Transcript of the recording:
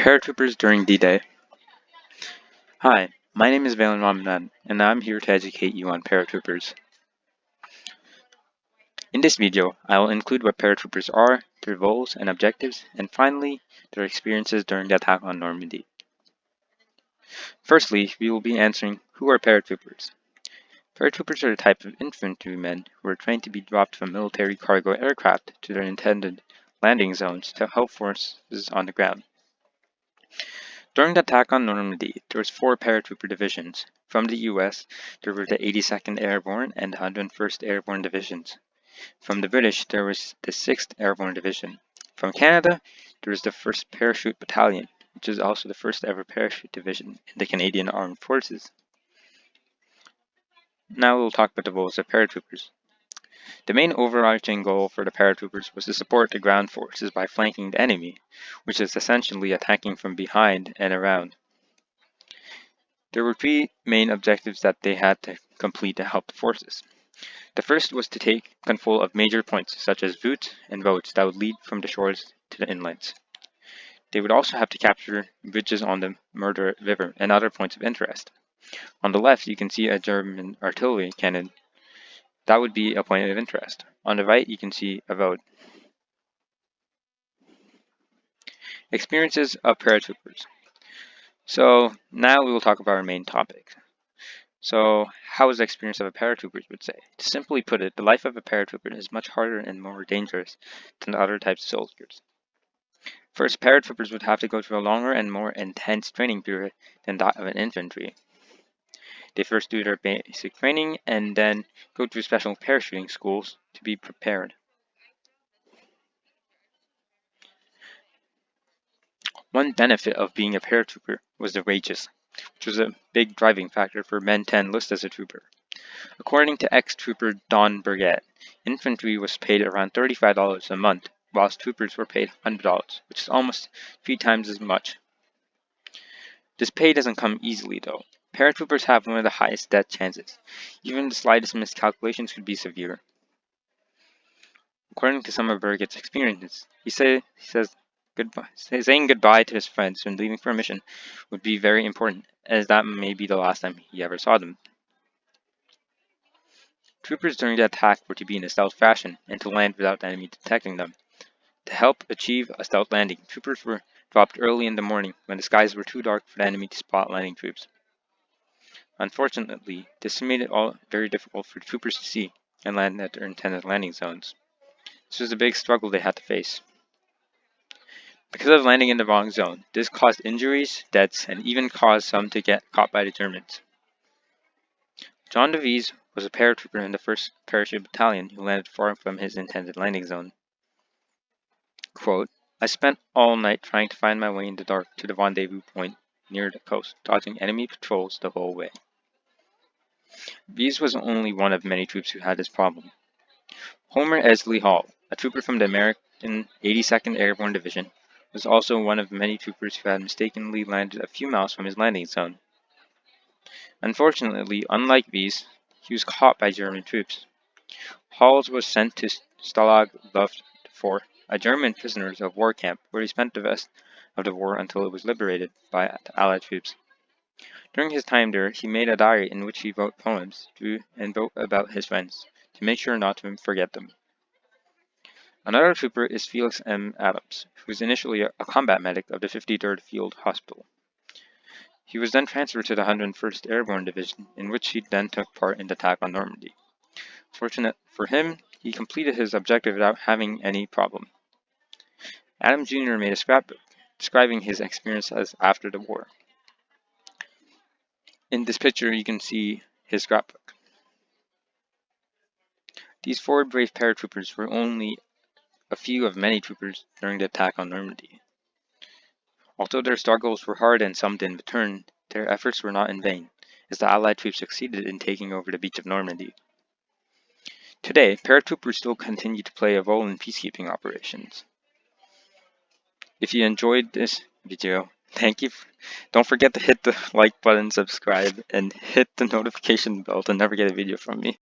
Paratroopers During D-Day. Hi, my name is Valen Ramadan, and I'm here to educate you on paratroopers. In this video, I will include what paratroopers are, their roles and objectives, and finally, their experiences during the attack on Normandy. Firstly, we will be answering who are paratroopers. Paratroopers are a type of infantrymen who are trained to be dropped from military cargo aircraft to their intended landing zones to help forces on the ground. During the attack on Normandy, there was 4 paratrooper divisions. From the US, there were the 82nd Airborne and 101st Airborne Divisions. From the British, there was the 6th Airborne Division. From Canada, there was the 1st Parachute Battalion, which is also the first ever parachute division in the Canadian Armed Forces. Now we'll talk about the roles of paratroopers. The main overarching goal for the paratroopers was to support the ground forces by flanking the enemy, which is essentially attacking from behind and around. There were 3 main objectives that they had to complete to help the forces. The first was to take control of major points such as routes and roads that would lead from the shores to the inlands. They would also have to capture bridges on the Murder River and other points of interest. On the left, you can see a German artillery cannon. That would be a point of interest. On the right, you can see a road. Experiences of paratroopers. So now we will talk about our main topic. So how is the experience of a paratrooper, would say? To simply put it, the life of a paratrooper is much harder and more dangerous than other types of soldiers. First, paratroopers would have to go through a longer and more intense training period than that of an infantry. They first do their basic training and then go through special parachuting schools to be prepared. One benefit of being a paratrooper was the wages, which was a big driving factor for men to enlist as a trooper. According to ex-trooper Don Burgett, infantry was paid around $35 a month, whilst troopers were paid $100, which is almost 3 times as much. This pay doesn't come easily though. Paratroopers have one of the highest death chances. Even the slightest miscalculations could be severe. According to some of Burgett's experiences, he says saying goodbye to his friends when leaving for a mission would be very important, as that may be the last time he ever saw them. Troopers during the attack were to be in a stealth fashion and to land without the enemy detecting them. To help achieve a stealth landing, troopers were dropped early in the morning when the skies were too dark for the enemy to spot landing troops. Unfortunately, this made it all very difficult for troopers to see and land at their intended landing zones. This was a big struggle they had to face. Because of landing in the wrong zone, this caused injuries, deaths, and even caused some to get caught by the Germans. John DeVries was a paratrooper in the 1st Parachute Battalion who landed far from his intended landing zone. Quote, "I spent all night trying to find my way in the dark to the rendezvous point near the coast, dodging enemy patrols the whole way." Rees was only one of many troops who had this problem. Homer Esley Hall, a trooper from the American 82nd Airborne Division, was also one of many troopers who had mistakenly landed a few miles from his landing zone. Unfortunately, unlike Rees, he was caught by German troops. Halls was sent to Stalag Luft 4, a German prisoners of war camp, where he spent the rest of the war until it was liberated by Allied troops. During his time there, he made a diary in which he wrote poems and wrote about his friends, to make sure not to forget them. Another trooper is Felix M. Adams, who was initially a combat medic of the 53rd Field Hospital. He was then transferred to the 101st Airborne Division, in which he then took part in the attack on Normandy. Fortunate for him, he completed his objective without having any problem. Adams Jr. made a scrapbook describing his experiences after the war. In this picture, you can see his scrapbook. These 4 brave paratroopers were only a few of many troopers during the attack on Normandy. Although their struggles were hard and some didn't return, their efforts were not in vain, as the Allied troops succeeded in taking over the beach of Normandy. Today, paratroopers still continue to play a role in peacekeeping operations. If you enjoyed this video, thank you. Don't forget to hit the like button, subscribe, and hit the notification bell to never get a video from me.